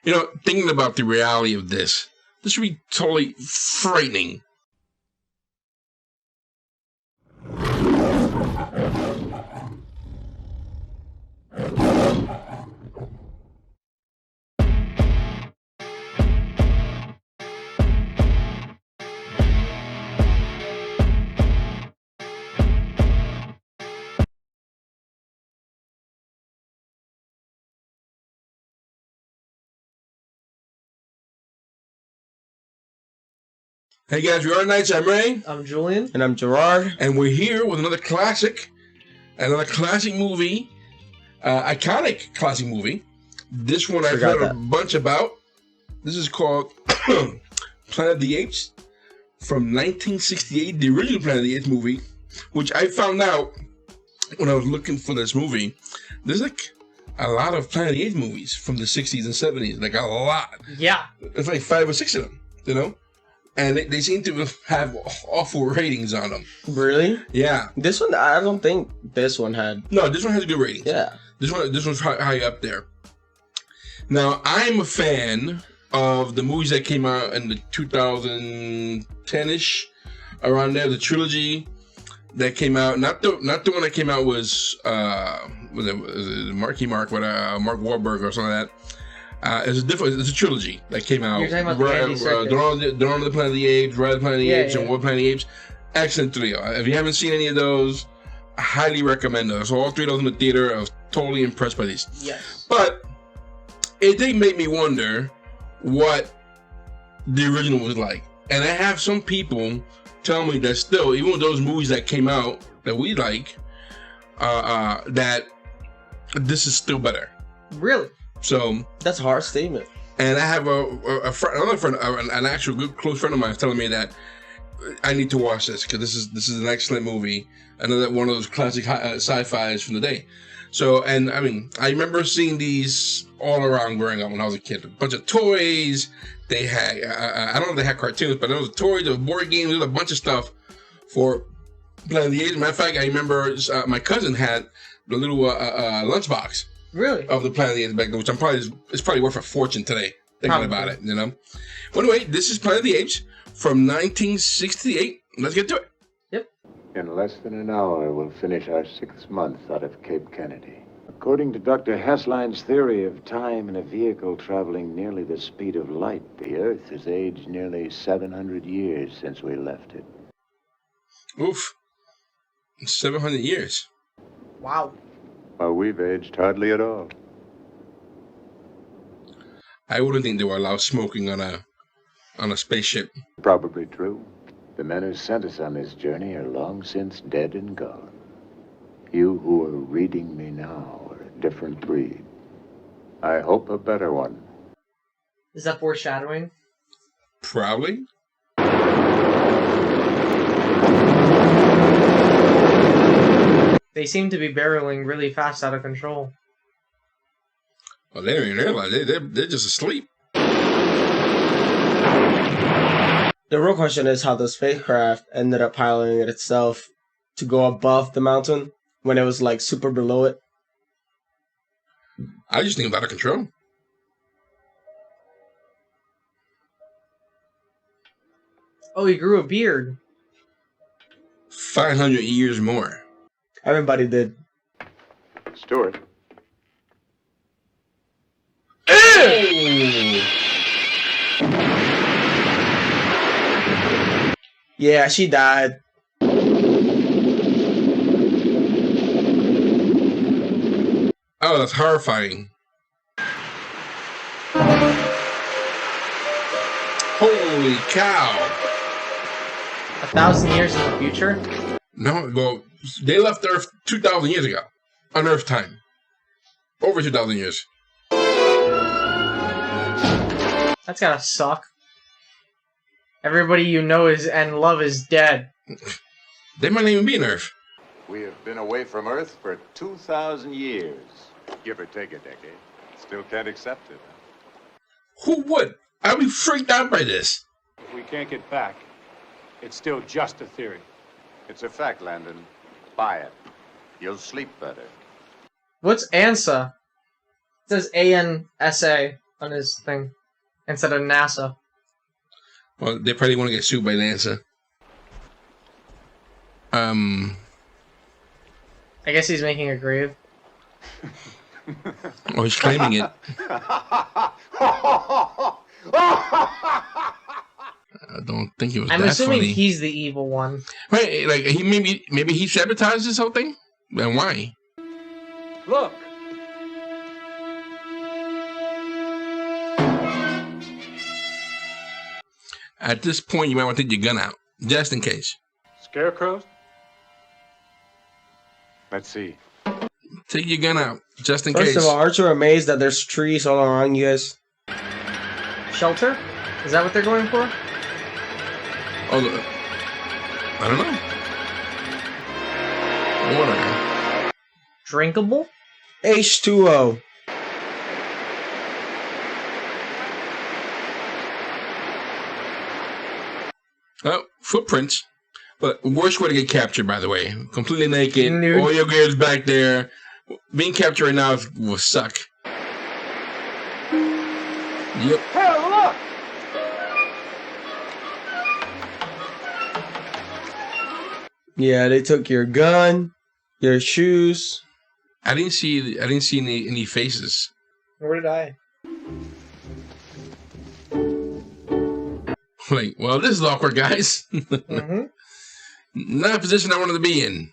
Thinking about the reality of this would be totally frightening. Hey guys, we are Nights. I'm Ray. I'm Julien. And I'm Gerard. And we're here with another classic movie, iconic classic movie. This one I've heard a bunch about. This is called Planet of the Apes from 1968, the original Planet of the Apes movie, which I found out when I was looking for this movie. There's like a lot of Planet of the Apes movies from the 60s and 70s, like a lot. Yeah. It's like 5 or 6 of them, And they seem to have awful ratings on them. Really? Yeah. This one, I don't think this one had. No, this one has a good rating. Yeah. This one's high up there. Now, I'm a fan of the movies that came out in the 2010-ish, around there, the trilogy that came out. Not the one that came out was it Marky Mark with Mark Wahlberg or something like that. It's a trilogy that came out. You're talking about Dawn of the Planet of the Apes, Rise of the Planet of the Apes, and War of the Planet of the Apes. Excellent trio. If you haven't seen any of those, I highly recommend those. So all 3 of those in the theater, I was totally impressed by these. Yes. But it did make me wonder what the original was like. And I have some people tell me that still, even with those movies that came out that we like, that this is still better. Really? So that's a hard statement. And I have another friend, an actual good close friend of mine, is telling me that I need to watch this because this is an excellent movie. Another one of those classic sci-fis from the day. So, and I mean, I remember seeing these all around growing up when I was a kid. A bunch of toys. They had I don't know if they had cartoons, but there was toys, there was board games, there was a bunch of stuff for Planet of the Apes. Matter of fact, I remember my cousin had the little lunchbox. Really? Of the Planet of the Apes back then, which it's probably worth a fortune today, thinking about it, Well, anyway, this is Planet of the Apes from 1968. Let's get to it. Yep. In less than an hour, we'll finish our 6th month out of Cape Kennedy. According to Dr. Haslein's theory of time in a vehicle traveling nearly the speed of light, the Earth has aged nearly 700 years since we left it. Oof. 700 years. Wow. Well, we've aged hardly at all. I wouldn't think they would allow smoking on a spaceship. Probably true. The men who sent us on this journey are long since dead and gone. You who are reading me now are a different breed. I hope a better one. Is that foreshadowing? Probably. They seem to be barreling really fast out of control. Well, they don't even realize they're just asleep. The real question is how the spacecraft ended up piloting it itself to go above the mountain when it was like super below it. I just think it's out of control. Oh, he grew a beard. 500 years more. Everybody did. Stuart. Yeah, she died. Oh, that's horrifying. Holy cow. 1,000 years in the future? No, well, they left Earth 2,000 years ago. On Earth time. Over 2,000 years. That's gotta suck. Everybody you know and love is dead. They might not even be on Earth. We have been away from Earth for 2,000 years. Give or take a decade. Still can't accept it. Who would? I'd be freaked out by this. If we can't get back, it's still just a theory. It's a fact, Landon. Buy it. You'll sleep better. What's ANSA? It says ANSA on his thing instead of NASA. Well, they probably want to get sued by NASA. I guess he's making a grave. Oh, he's claiming it. I don't think it was I'm that assuming funny. he's the evil one. Right, like he maybe he sabotaged this whole thing? And why? Look! At this point, you might want to take your gun out, just in case. Scarecrows? Let's see. Take your gun out, just in First case. of all, aren't you amazed that there's trees all around you guys? Shelter? Is that what they're going for? Oh, I don't know. Water. Drinkable? H2O. Oh, footprints. But worst way to get captured, by the way. Completely naked. Nude. All your gear's back there. Being captured right now will suck. Yep. Hey, look! Yeah, they took your gun, your shoes. I didn't see any faces. Nor did I. Like, well, this is awkward, guys. Mm-hmm. Not a position I wanted to be in.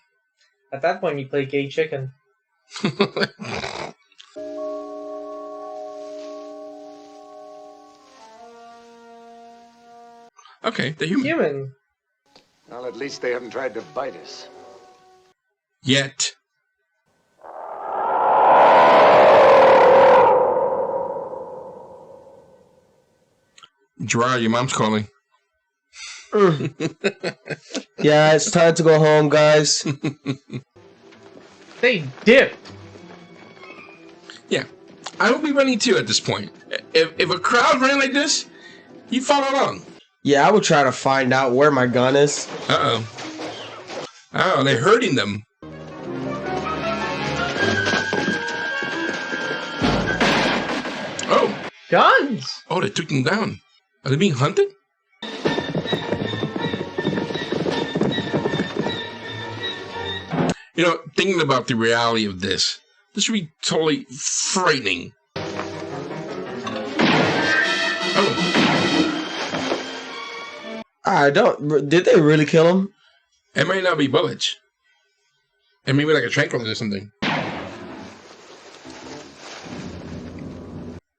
At that point, you play gay chicken. Okay, they're human. Human. Well, at least they haven't tried to bite us. Yet. Gerard, your mom's calling. Yeah, it's time to go home, guys. They dipped. Yeah, I would be running too at this point. If a crowd running like this, you follow along. Yeah, I would try to find out where my gun is. Uh-oh. Oh, they're hurting them. Oh. Guns! Oh, they took them down. Are they being hunted? You know, thinking about the reality of this would be totally frightening. Oh. I don't. Did they really kill him? It might not be bullets. It may be like a tranquilizer or something.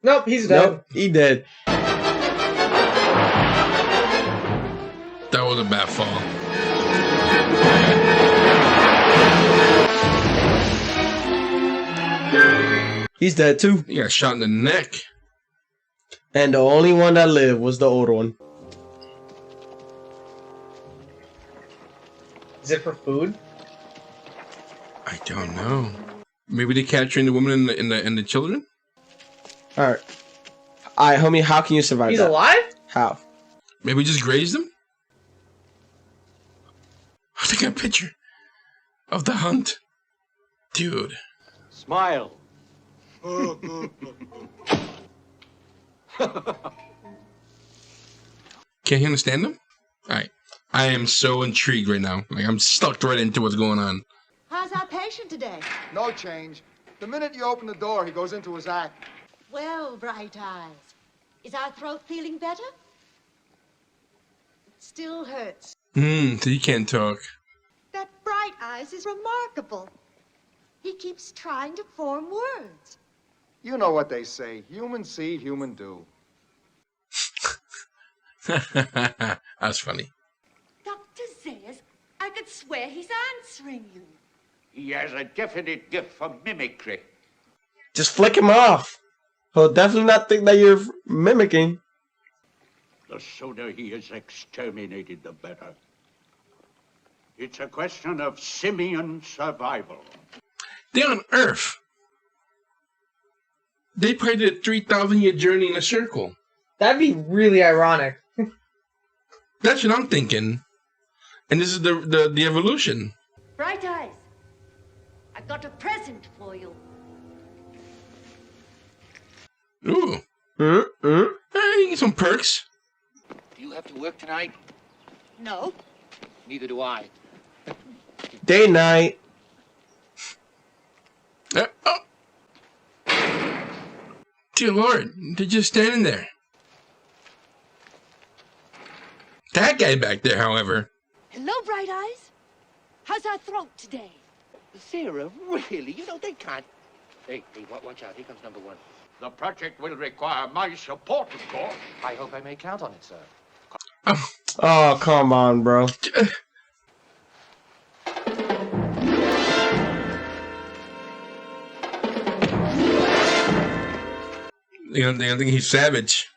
Nope, he's dead. Nope, he dead. That was a bad fall. He's dead too. He got shot in the neck. And the only one that lived was the older one. Is it for food? I don't know. Maybe they're capturing the woman and the children? Alright. Alright, homie, how can you survive He's that? alive? How? Maybe just grazed them? I think I got a picture of the hunt. Dude. Smile. Can't you understand them? Alright. I am so intrigued right now. Like, I'm sucked right into what's going on. How's our patient today? No change. The minute you open the door, he goes into his act. Well, Bright Eyes, is our throat feeling better? It still hurts. So you can't talk. That Bright Eyes is remarkable. He keeps trying to form words. You know what they say. Human see, human do. That's funny. Dr. Zayas, I could swear he's answering you. He has a definite gift for mimicry. Just flick him off. He'll definitely not think that you're mimicking. The sooner he is exterminated, the better. It's a question of simian survival. They're on Earth. They probably did a 3,000-year journey in a circle. That'd be really ironic. That's what I'm thinking. And this is the evolution. Bright Eyes, I've got a present for you. Ooh. Mm, mm. You get some perks. Do you have to work tonight? No. Neither do I. Day night. Oh. Dear Lord, they're just standing there. That guy back there, however. Hello, Bright Eyes. How's our throat today? Sarah, really? You know, they can't. Hey, watch out. Here comes number one. The project will require my support, of course. I hope I may count on it, sir. Oh, come on, bro. They think he's savage.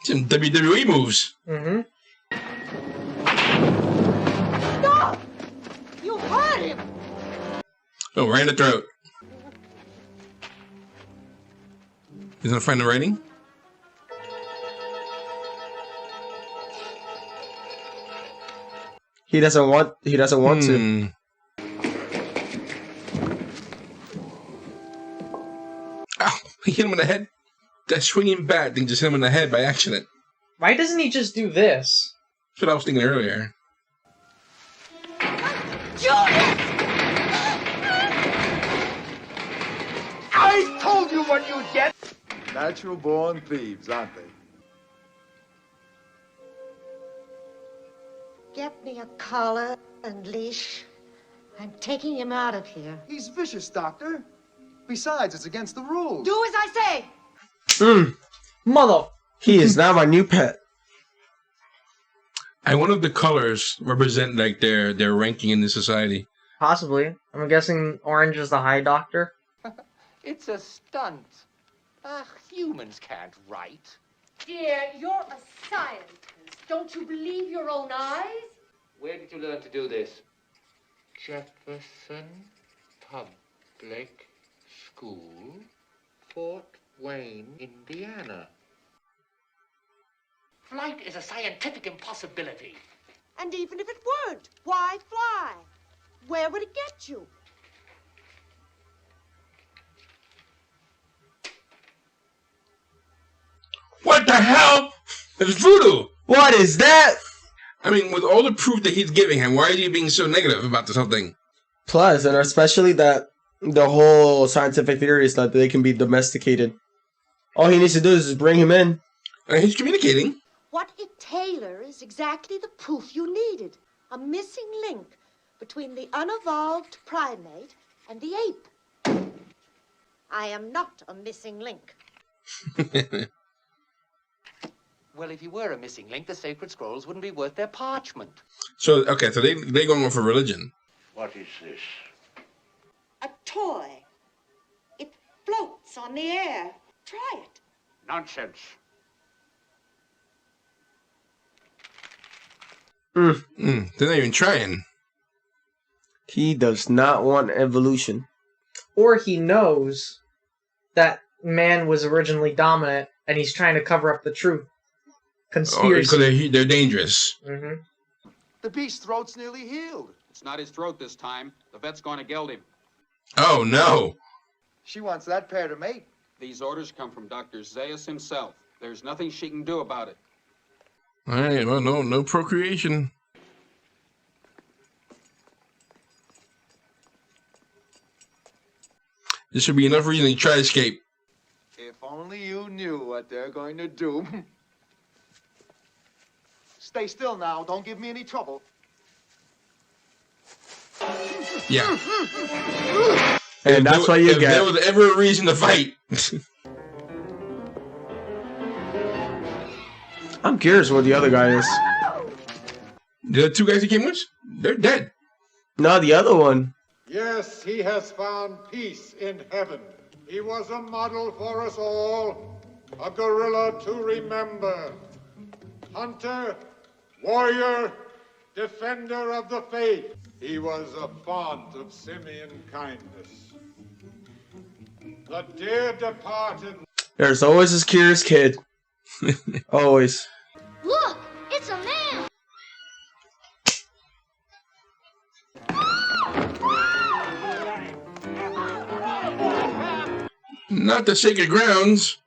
Some WWE moves. Mm-hmm. Stop! You hurt him! Oh, right in the throat. He's gonna find the writing? He doesn't want to. Ow, he hit him in the head. That swinging bat thing just hit him in the head by accident. Why doesn't he just do this? That's what I was thinking earlier. Julius! I told you what you'd get! Natural born thieves, aren't they? Get me a collar and leash. I'm taking him out of here. He's vicious, Doctor. Besides, it's against the rules. Do as I say! Mother. He is now my new pet. I wonder if the colors represent like their ranking in the society. Possibly. I'm guessing orange is the high doctor. It's a stunt. Humans can't write. Dear, you're a scientist. Don't you believe your own eyes? Where did you learn to do this? Jefferson Public School, Fort Wayne, Indiana. Flight is a scientific impossibility. And even if it weren't, why fly? Where would it get you? What the hell? It's voodoo! What is that? I mean, with all the proof that he's giving him, why is he being so negative about this whole thing? Plus, and especially that the whole scientific theory is that they can be domesticated. All he needs to do is just bring him in. He's communicating. What it tailors exactly the proof you needed. A missing link between the unevolved primate and the ape. I am not a missing link. Well, if you were a missing link, the sacred scrolls wouldn't be worth their parchment. So, okay, so they're going on for religion. What is this? A toy. It floats on the air. Try it. Nonsense. They're not even trying. He does not want evolution. Or he knows that man was originally dominant and he's trying to cover up the truth. Conspiracy. Because they're dangerous. Mm-hmm. The beast's throat's nearly healed. It's not his throat this time. The vet's going to geld him. Oh, no. She wants that pair to mate. These orders come from Dr. Zaius himself. There's nothing she can do about it. All right, well, no procreation. This should be enough reason to try to escape. If only you knew what they're going to do. Stay still now. Don't give me any trouble. Yeah. And that's what you if get. there was ever a reason to fight. I'm curious what the other guy is. The other two guys he came with, they're dead. No, the other one. Yes, he has found peace in heaven. He was a model for us all, a gorilla to remember. Hunter, warrior, defender of the faith. He was a font of simian kindness. The dear departed... There's always this curious kid. Always. Look, it's a man. Not the sacred grounds.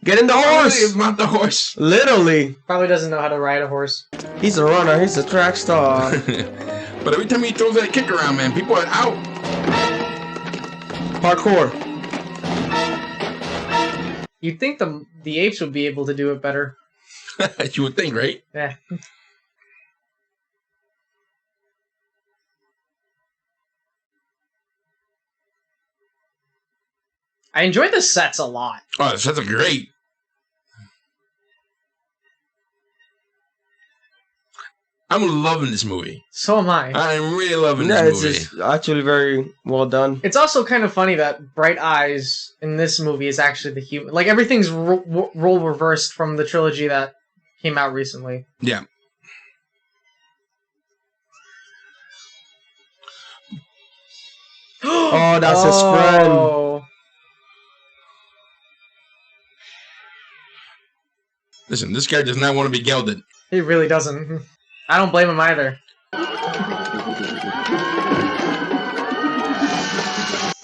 Get in the horse! Mount the horse. Literally. Probably doesn't know how to ride a horse. He's a runner. He's a track star. But every time he throws that kick around, man, people are out. Parkour. You'd think the apes would be able to do it better. You would think, right? Yeah. I enjoy the sets a lot. Oh, the sets are great. I'm loving this movie. So am I. I'm really loving Yeah, this it's movie. just actually very well done. It's also kind of funny that Bright Eyes in this movie is actually the human. Like, everything's role reversed from the trilogy that came out recently. Yeah. Oh, that's his friend. Oh. Listen, this guy does not want to be gelded. He really doesn't. I don't blame him either.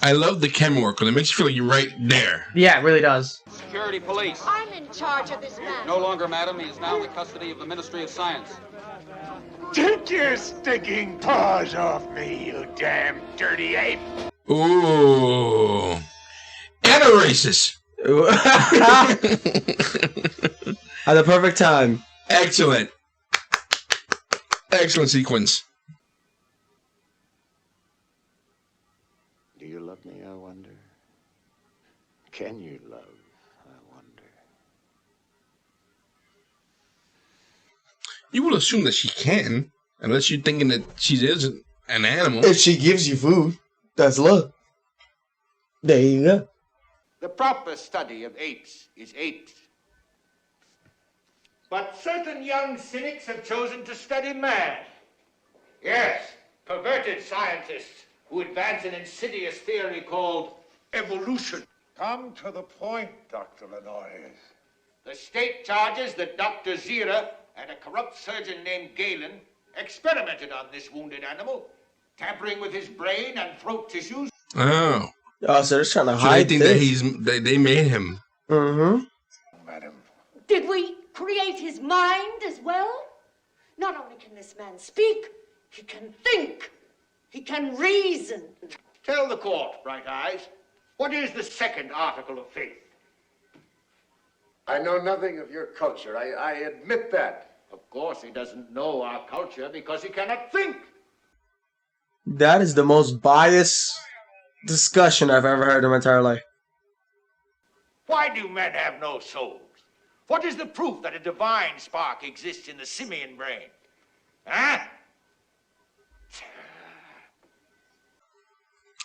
I love the camera work because it makes you feel like you're right there. Yeah, it really does. Security police. I'm in charge of this man. No longer, madam. He is now in the custody of the Ministry of Science. Take your stinking paws off me, you damn dirty ape! Ooh. And a racist. At the perfect time. Excellent. Excellent sequence. Do you love me, I wonder? Can you love, I wonder? You will assume that she can, unless you're thinking that she is an animal. If she gives you food, that's love. There you go. The proper study of apes is apes. But certain young cynics have chosen to study man. Yes, perverted scientists who advance an insidious theory called evolution. Come to the point, Dr. Lanois. The state charges that Dr. Zira and a corrupt surgeon named Galen experimented on this wounded animal, tampering with his brain and throat tissues. Oh. Oh, so they're trying to So hide they think that they made him. Mm-hmm. Madam. Did we create his mind as well? Not only can this man speak, he can think. He can reason. Tell the court, Bright Eyes, what is the second article of faith? I know nothing of your culture. I admit that. Of course, he doesn't know our culture because he cannot think. That is the most biased discussion I've ever heard in my entire life. Why do men have no souls? What is the proof that a divine spark exists in the simian brain? Huh?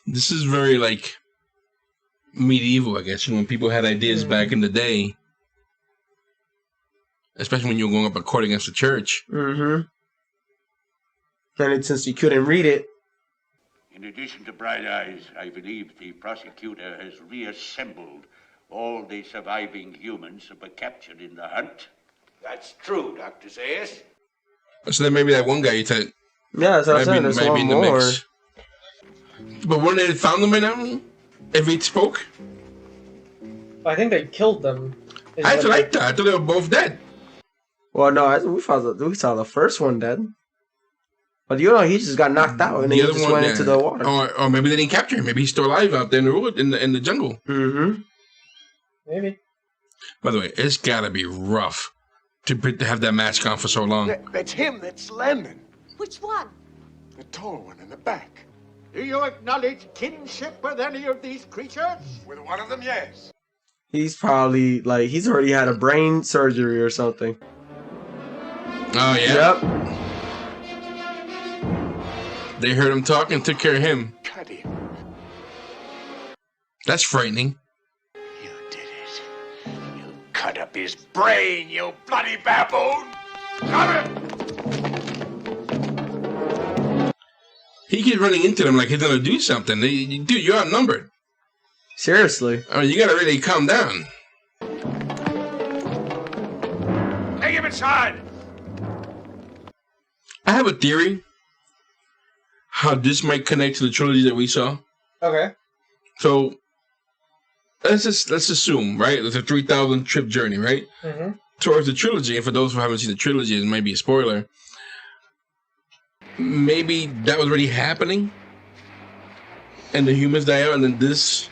This is very, like, medieval, I guess. You know, when people had ideas back in the day. Especially when you were going up a court against the church. Mm-hmm. And since you couldn't read it. In addition to Bright Eyes, I believe the prosecutor has reassembled all the surviving humans that were captured in the hunt. That's true, Dr. Zayas. So then maybe that one guy you said. Yeah, that's what I'm saying. There's one more. But wouldn't they have found them by now? If he spoke? I think they killed them. I thought they were both dead. Well, no, we saw the first one dead. But you know, he just got knocked out and then he just went into the water. Or maybe they didn't capture him. Maybe he's still alive out there in the wood, in the jungle. Mm-hmm. Maybe. By the way, it's gotta be rough to have that mask on for so long. That's him. That's Lemon. Which one? The tall one in the back. Do you acknowledge kinship with any of these creatures? With one of them, yes. He's probably, like, he's already had a brain surgery or something. Oh, yeah? Yep. They heard him talk and took care of him. Cut him. That's frightening. You did it. You cut up his brain, you bloody baboon. Got him. He keeps running into them like he's gonna do something. Dude, you're outnumbered. Seriously. I mean, you gotta really calm down. Take him inside. I have a theory. how this might connect to the trilogy that we saw. Okay. So let's assume, right? It's a 3,000 trip journey, right? Mm-hmm. Towards the trilogy, and for those who haven't seen the trilogy, it might be a spoiler. Maybe that was already happening, and the humans die out, and then this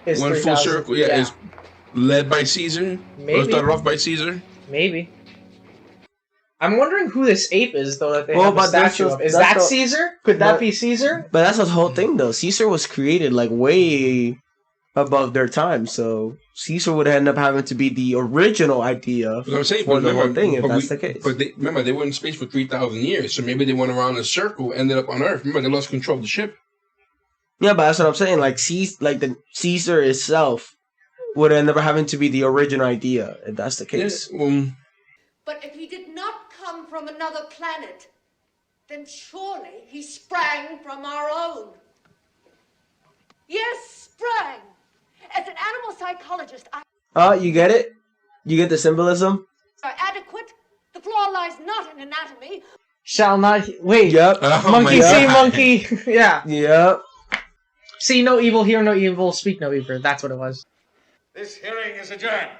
It's one full 3,000. circle, is led by Caesar. Maybe. Or started off by Caesar. Maybe. I'm wondering who this ape is, though, that they have a but that's statue just- of. Is that's that the- Caesar? Could that be Caesar? But that's the whole thing, though. Caesar was created like way above their time, so Caesar would end up having to be the original idea What I'm saying, for but the remember, whole thing, if but that's the case. But remember, they were in space for 3,000 years, so maybe they went around in a circle, ended up on Earth. Remember, they lost control of the ship. Yeah, but that's what I'm saying. Like, the Caesar itself would end up having to be the original idea, if that's the case. Yeah, But if he did not come from another planet, then surely he sprang from our own. Yes, sprang. As an animal psychologist, I You get it? You get the symbolism? are adequate. The flaw lies not in anatomy. Shall not. Wait. Yep. Oh Monkey my see God. monkey. Yeah. Yep. See no evil, hear no evil, speak no evil. That's what it was. This hearing is adjourned.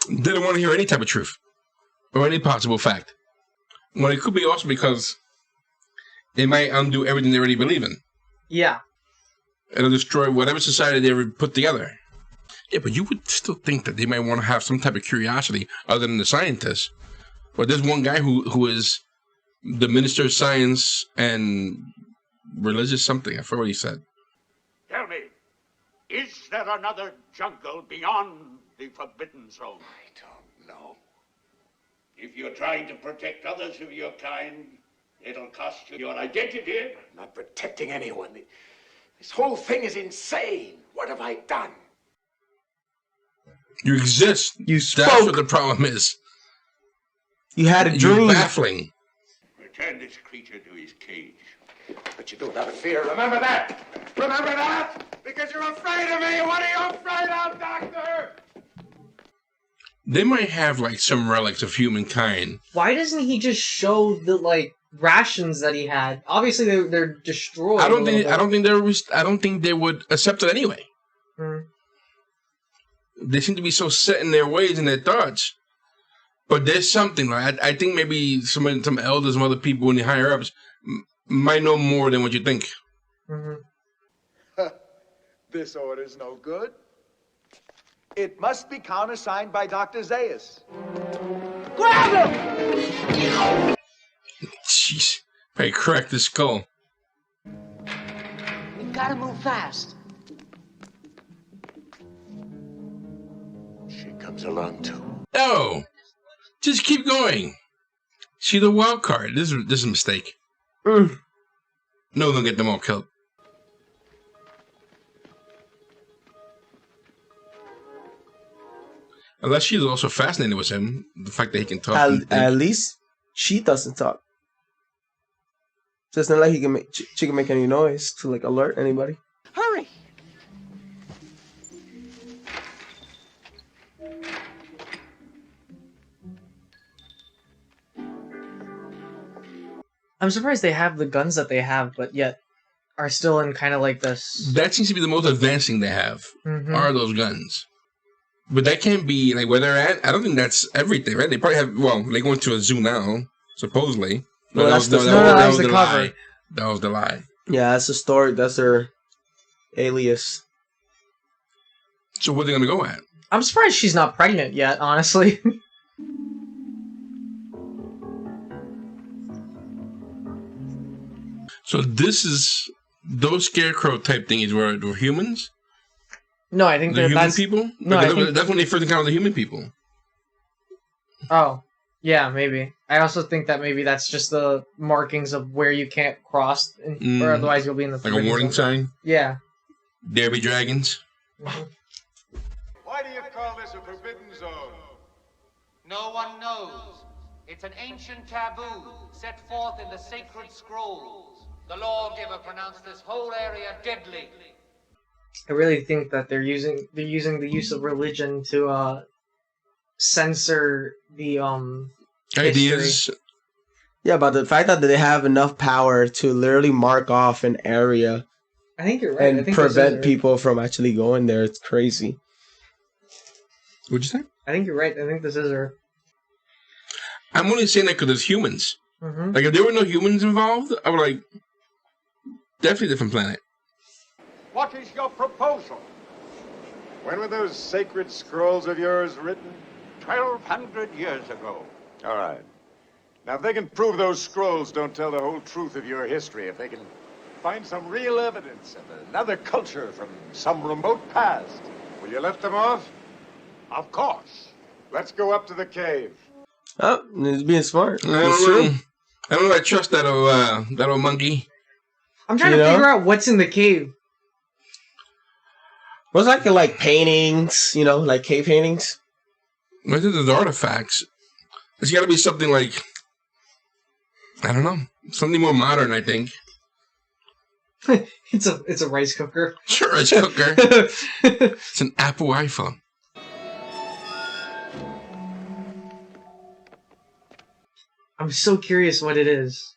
Didn't want to hear any type of truth or any possible fact. Well, it could be also because they might undo everything they already believe in. Yeah. It'll destroy whatever society they ever put together. Yeah, but you would still think that they might want to have some type of curiosity other than the scientists. But there's one guy who is the minister of science and religious something. I forgot what he said. Tell me, is there another jungle beyond the Forbidden Zone? I don't know. If you're trying to protect others of your kind, it'll cost you your identity. I'm not protecting anyone. This whole thing is insane. What have I done? You exist. You That's spoke. what the problem is. You had a You're dream. baffling. Return this creature to his cage. But you do it out of fear. Remember that. Remember that? Because you're afraid of me. What are you afraid of, Doctor? They might have like some relics of humankind. Why doesn't he just show the rations that he had? Obviously, they're destroyed. I don't think they would accept it anyway. Hmm. They seem to be so set in their ways and their thoughts. But there's something. Like I think maybe some elders, some other people in the higher ups might know more than what you think. Mm-hmm. This order's no good. It must be countersigned by Dr. Zaius. Grab him! Jeez, I cracked the skull. We've got to move fast. She comes along too. No, just keep going. See the wild card. This is a mistake. Mm. No, they'll get them all killed. Unless she's also fascinated with him, the fact that he can talk. At least she doesn't talk. So it's not like she can make any noise to alert anybody. Hurry! I'm surprised they have the guns that they have, but yet are still in kind of like this. That seems to be the most advanced thing they have. Mhm. Are those guns? But that can't be where they're at. I don't think that's everything, right? They probably have. Well, they go into a zoo now, supposedly. No, that was that was the the cover. lie. That was the lie. Yeah, that's the story. That's their alias. So what are they gonna go at? I'm surprised she's not pregnant yet, honestly. So this is those scarecrow type thingies were humans. No, I think The human that's people. No, Because I think- that's when they first encountered the human people. Oh, yeah, maybe. I also think that maybe that's just the markings of where you can't cross, or otherwise you'll be in the Like a forbidden warning zone. sign. Yeah. There be dragons. Why do you call this a forbidden zone? No one knows. It's an ancient taboo set forth in the sacred scrolls. The lawgiver pronounced this whole area deadly. I really think that they're using the use of religion to censor the Ideas. Yeah, but the fact that they have enough power to literally mark off an area I think you're right. I and think prevent people from actually going there, it's crazy. What'd you say? I think you're right. I think this is her. I'm only saying that because there's humans. Mm-hmm. Like, if there were no humans involved, I would like, definitely different planet. What is your proposal? When were those sacred scrolls of yours written? 1,200 years ago. All right. Now, if they can prove those scrolls don't tell the whole truth of your history, if they can find some real evidence of another culture from some remote past, will you let them off? Of course. Let's go up to the cave. Oh, he's being smart. I don't know. I trust that old monkey. I'm trying to figure out what's in the cave. Was like paintings, like cave paintings? I think there's artifacts. There's got to be something like, I don't know, something more modern, I think. It's a rice cooker. Sure, rice cooker. It's an Apple iPhone. I'm so curious what it is.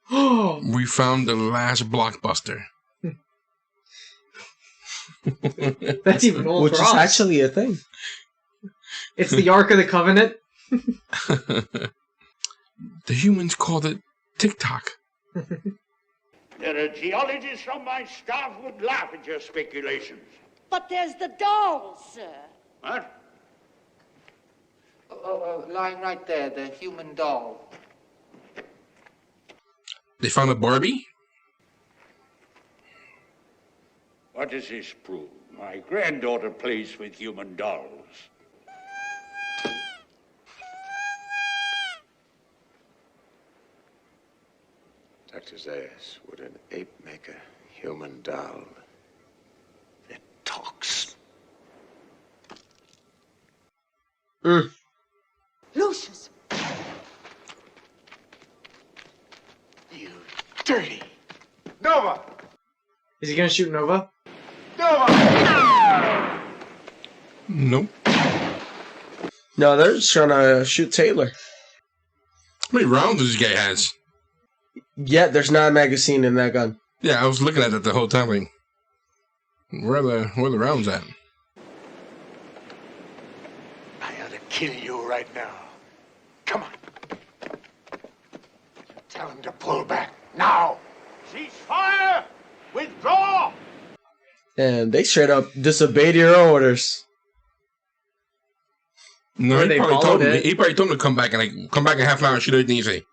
We found the last blockbuster. That's even old Which for is us. actually a thing. It's the Ark of the Covenant. The humans called it TikTok. There are geologists from my staff who would laugh at your speculations. But there's the doll, sir. What? Lying right there, the human doll. They found a Barbie? What does this prove? My granddaughter plays with human dolls. Dr. Zayas, would an ape make a human doll that talks? Lucius. You dirty. Nova! Is he gonna shoot Nova? Nova! Nope. No, they're just trying to shoot Taylor. How many rounds does this guy has? Yet there's not a magazine in that gun. Yeah, I was looking at it the whole time. Like, where are the rounds at? I ought to kill you right now. Come on. Tell him to pull back now. Cease fire! Withdraw! And they straight up disobeyed your orders. No, Or he they probably followed told him. it. He probably told him to come back in half an hour and shoot everything you say.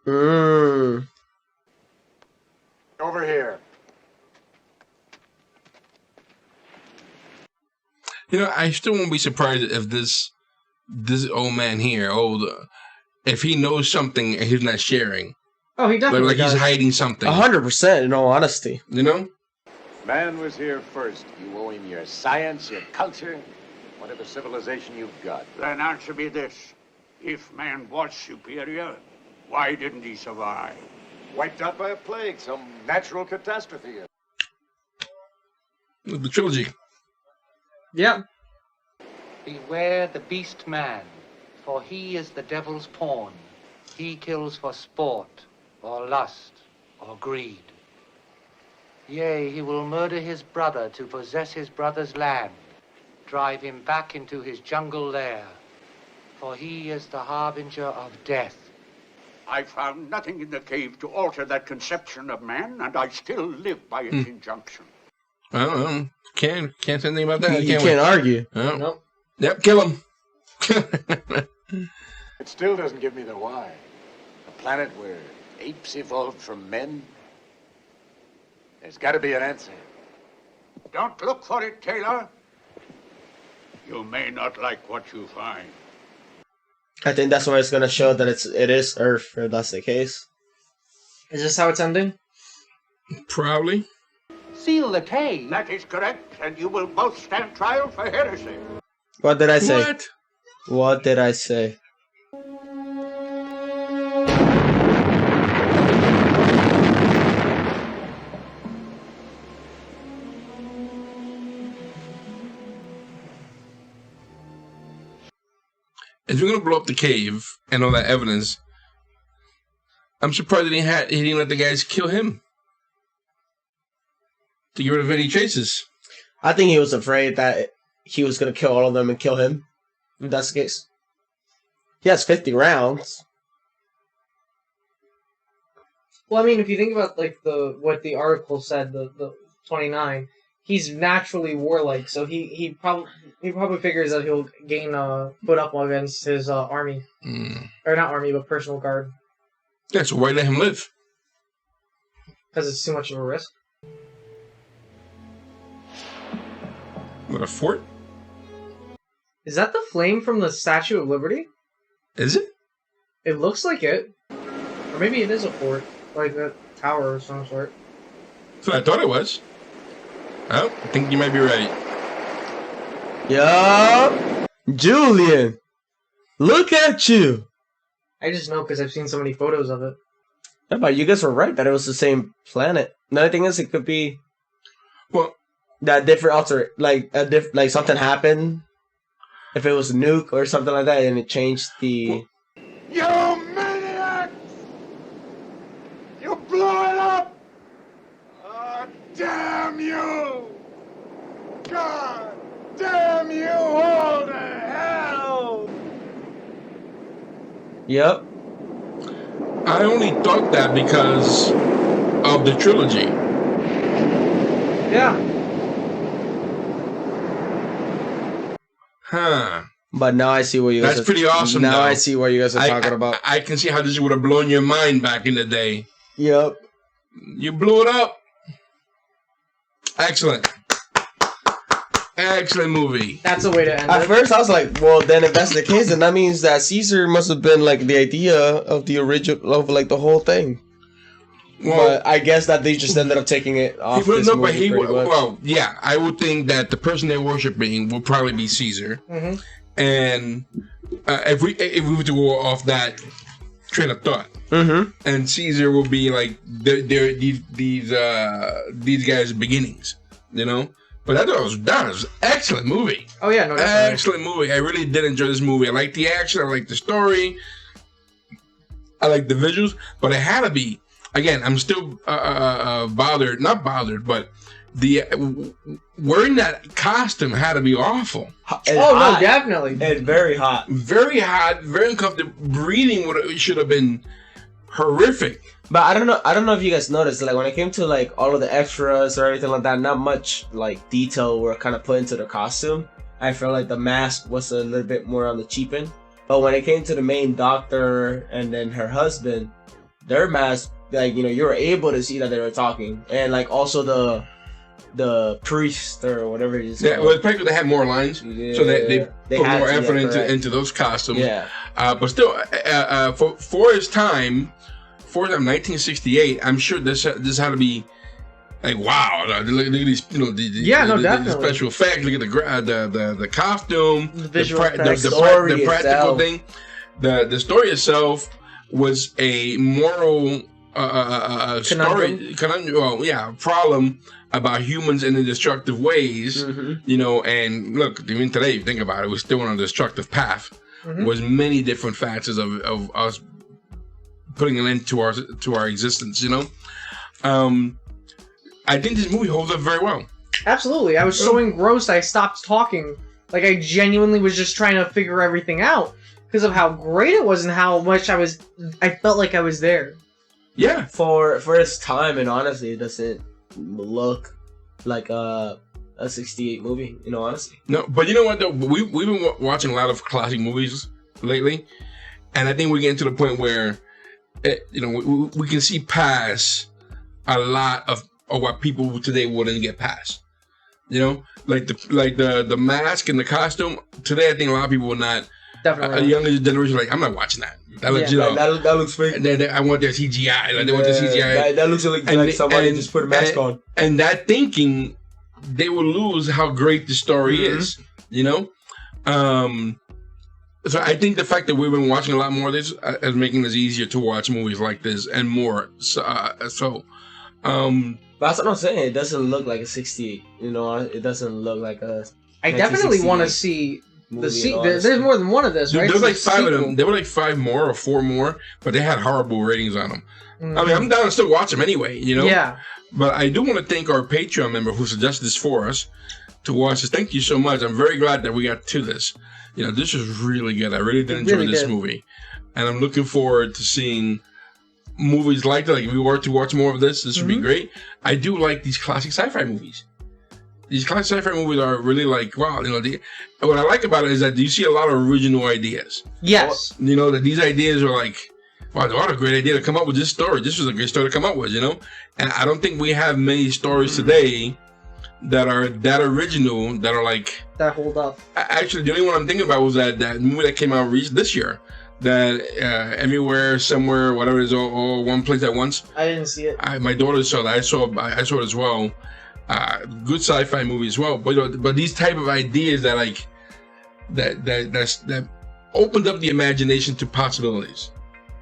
Over here. You know, I still won't be surprised if this old man here, if he knows something and he's not sharing. Oh, he definitely Like does. he's hiding something. 100%, in all honesty. You know? Man was here first. You owe him your science, your culture, whatever civilization you've got. Then answer me this. If man was superior, why didn't he survive? Wiped out by a plague, some natural catastrophe. The trilogy. Yep. Beware the beast man, for he is the devil's pawn. He kills for sport, or lust, or greed. Yea, he will murder his brother to possess his brother's land, drive him back into his jungle lair, for he is the harbinger of death. I found nothing in the cave to alter that conception of man, and I still live by its injunction. I don't know. Can't say anything about that. You can't argue. Oh. Nope. Yep, kill him. It still doesn't give me the why. A planet where apes evolved from men? There's got to be an answer. Don't look for it, Taylor. You may not like what you find. I think that's where it's going to show that it is Earth, if that's the case. Is this how it's ending? Probably. Seal the cave. That is correct, and you will both stand trial for heresy. What did I say? What? What did I say? If you're gonna blow up the cave and all that evidence, I'm surprised he didn't let the guys kill him to get rid of any traces. I think he was afraid that he was going to kill all of them and kill him. If that's the case. He has 50 rounds. Well, I mean, if you think about like what the article said, the 29, he's naturally warlike, so he probably figures that he'll gain a foot up against his army, or not army, but personal guard. Yeah, so why let him live? Because it's too much of a risk. What, a fort? Is that the flame from the Statue of Liberty? Is it? It looks like it, or maybe it is a fort, like a tower of some sort. That's what I thought it was. Oh, I think you might be right. Yo, Julien, look at you. I just know because I've seen so many photos of it. Yeah, but you guys were right that it was the same planet. Another thing is, it could be that different like something happened. If it was a nuke or something like that, and it changed the. You maniacs! You blew it up! Oh, damn you! God damn you all to hell! Yep. I only thought that because of the trilogy. Yeah. Huh. But now I see what you guys. That's pretty awesome. Now though. I see what you guys are talking about. I can see how this would have blown your mind back in the day. Yep. You blew it up. Excellent. Excellent movie. That's a way to end At it. first, I was like, well, then if that's the case, then that means that Caesar must have been like the idea of the original, of like the whole thing. Well, but I guess that they just ended up taking it off this movie pretty much. Well, yeah, I would think that the person they're worshiping will probably be Caesar. Mm-hmm. And if we were to go off that train of thought, and Caesar will be like these guys' beginnings, you know. But that was an excellent movie. Oh yeah, no, definitely. Excellent movie. I really did enjoy this movie. I like the action. I like the story. I like the visuals. But it had to be. Again, I'm still not bothered, but wearing that costume had to be awful. No, definitely. And very hot. Very hot, very uncomfortable. Breathing should have been horrific. But I don't know if you guys noticed, like when it came to like all of the extras or anything like that, not much like detail were kind of put into the costume. I felt like the mask was a little bit more on the cheap end. But when it came to the main doctor and then her husband, their mask, like, you know, you were able to see that they were talking. And like also the priest or whatever it is. Yeah, well, it's probably they had more lines, so they put more effort into those costumes. Yeah. But still, for his time, 1968, I'm sure this had to be like, wow. Look at these, definitely. The special effects. Look at the costume, the visual the practical thing. The story itself was a moral problem about humans in destructive ways. You know, and look, even today, if you think about it, we're still on a destructive path. Was many different facets of us putting an end to our existence, you know. I think this movie holds up very well. Absolutely. I was so engrossed I stopped talking. Like, I genuinely was just trying to figure everything out because of how great it was and how much I felt like I was there. Yeah. For its time, and honestly, it doesn't look like a 68 movie, you know, honestly. No, but you know what though? We've been watching a lot of classic movies lately, and I think we're getting to the point where we can see past a lot of what people today wouldn't get past. You know, like the mask and the costume. Today, I think a lot of people will not. Definitely. A younger generation, like, I'm not watching that. That looks, that looks fake. And then I want their CGI. Like, they want the CGI. That looks like somebody just put a mask on. And that thinking, they will lose how great the story is. You know. So I think the fact that we've been watching a lot more of this is making it easier to watch movies like this and more. But that's what I'm saying. It doesn't look like a 68. You know, it doesn't look like a. I definitely want to see movie. There's more than one of this, right? There was like 5 of them. There were like 5 more or 4 more, but they had horrible ratings on them. Mm-hmm. I mean, I'm down to still watch them anyway, you know? Yeah. But I do want to thank our Patreon member who suggested this for us to watch this. Thank you so much. I'm very glad that we got to this. You know, this was really good. I really did enjoy this movie. And I'm looking forward to seeing movies like that. Like, if we were to watch more of this would be great. I do like these classic sci-fi movies. These classic sci-fi movies are really like, wow, you know, what I like about it is that you see a lot of original ideas. Yes. You know, that these ideas are like, wow, what a great idea to come up with this story. This was a great story to come up with, you know? And I don't think we have many stories today that are that original, that are like... that hold up. Actually, the only one I'm thinking about was that movie that came out this year. That Everywhere, Somewhere, whatever it is, all one place at once. I didn't see it. My daughter saw that. I saw it as well. Good sci-fi movie as well. But these type of ideas that like that opened up the imagination to possibilities.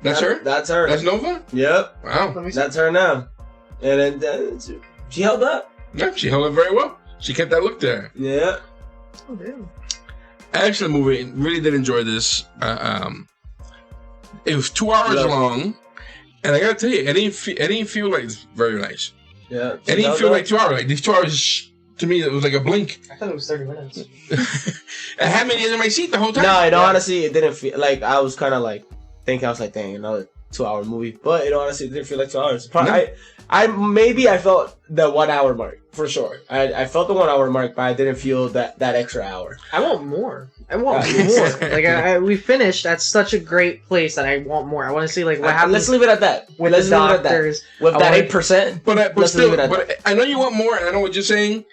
That's her. That's her. That's Nova. Yep. Wow. That's her now. And then she held up. Yeah, she held up very well. She kept that look there. Yeah. Oh damn. Excellent movie. Really did enjoy this. It was 2 hours long, and I gotta tell you, it didn't feel like it's very nice. Yeah. It didn't feel like 2 hours. Like these 2 hours, to me, it was like a blink. I thought it was 30 minutes. I had me in my seat the whole time. No, honestly, it didn't feel like I was kind of like thinking. I was like, dang, another 2 hour movie. But it honestly didn't feel like 2 hours. Probably, I felt the 1 hour mark for sure. I felt the 1 hour mark, but I didn't feel that extra hour. I want more. Like we finished at such a great place that I want more. I want to see like what happens. Let's leave it at that. With the doctors, with that 8%. But still, I know you want more, and I know what you're saying.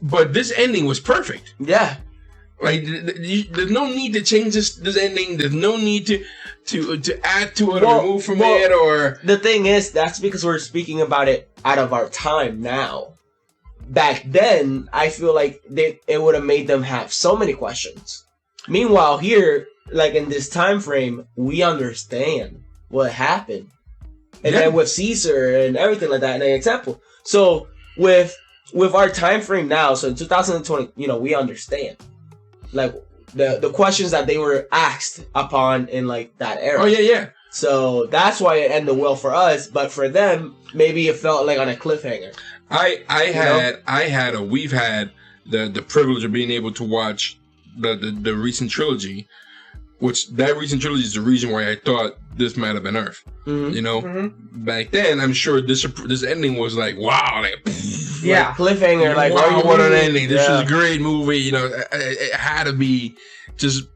But this ending was perfect. Yeah. Like there's no need to change this ending. There's no need to add to it or remove from it or. The thing is, that's because we're speaking about it out of our time now. Back then, I feel like it would have made them have so many questions. Meanwhile, here, like in this time frame, we understand what happened, and then with Caesar and everything like that, and an example. So with our time frame now, so in 2020, you know, we understand like the questions that they were asked upon in like that era. Oh yeah. So that's why it ended well for us, but for them, maybe it felt like on a cliffhanger. We've had the privilege of being able to watch the recent trilogy, which that recent trilogy is the reason why I thought this might have been Earth. Mm-hmm. You know, back then I'm sure this ending was like wow, like yeah, like cliffhanger, like wow, what an ending! This was a great movie. You know, it had to be just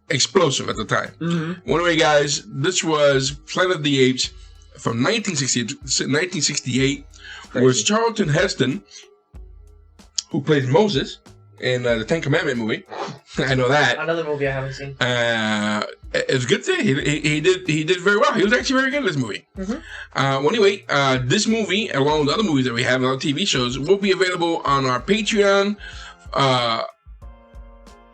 explosive at the time. Mm-hmm. Anyway, guys, this was Planet of the Apes from 1968. Was Charlton Heston, who played Moses in the Ten Commandment movie. I know that. Another movie I haven't seen. It's a good thing. He did very well. He was actually very good in this movie. Mm-hmm. Anyway, this movie, along with other movies that we have in our TV shows, will be available on our Patreon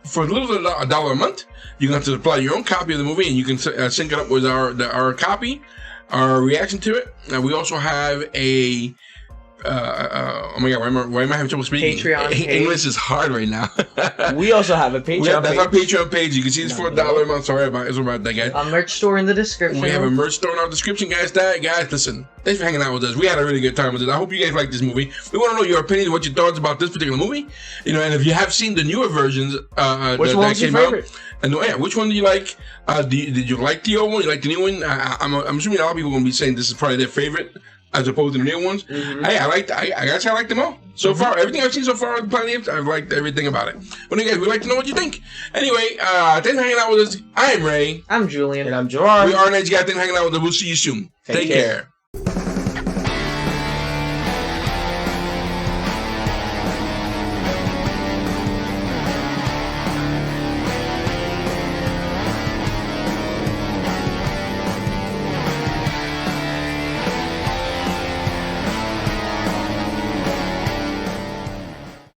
for a little bit $1 a month. You can have to apply your own copy of the movie, and you can sync it up with our copy, our reaction to it. We also have a oh my god, why am I having trouble speaking? Patreon page. English is hard right now. We also have a Patreon That's page. our Patreon page. You can see this for $1 a month. Sorry about that, guys. A merch store in the description. We have a merch store in our description, guys. Guys, listen. Thanks for hanging out with us. We had a really good time with this. I hope you guys like this movie. We want to know your opinions, what your thoughts about this particular movie. You know, and if you have seen the newer versions, which one's your favorite? And which one do you like? Did you like the old one? You like the new one? I'm assuming a lot of people are going to be saying this is probably their favorite, as opposed to the new ones. Mm-hmm. Hey, I gotta say I like them all. So far, everything I've seen so far on Planet of the Apes, I've liked everything about it. But again, we'd like to know what you think. Anyway, thanks for hanging out with us. I'm Ray. I'm Julian. And I'm Gerard. We are Edge Guy. Thanks for hanging out with us. We'll see you soon. Take care.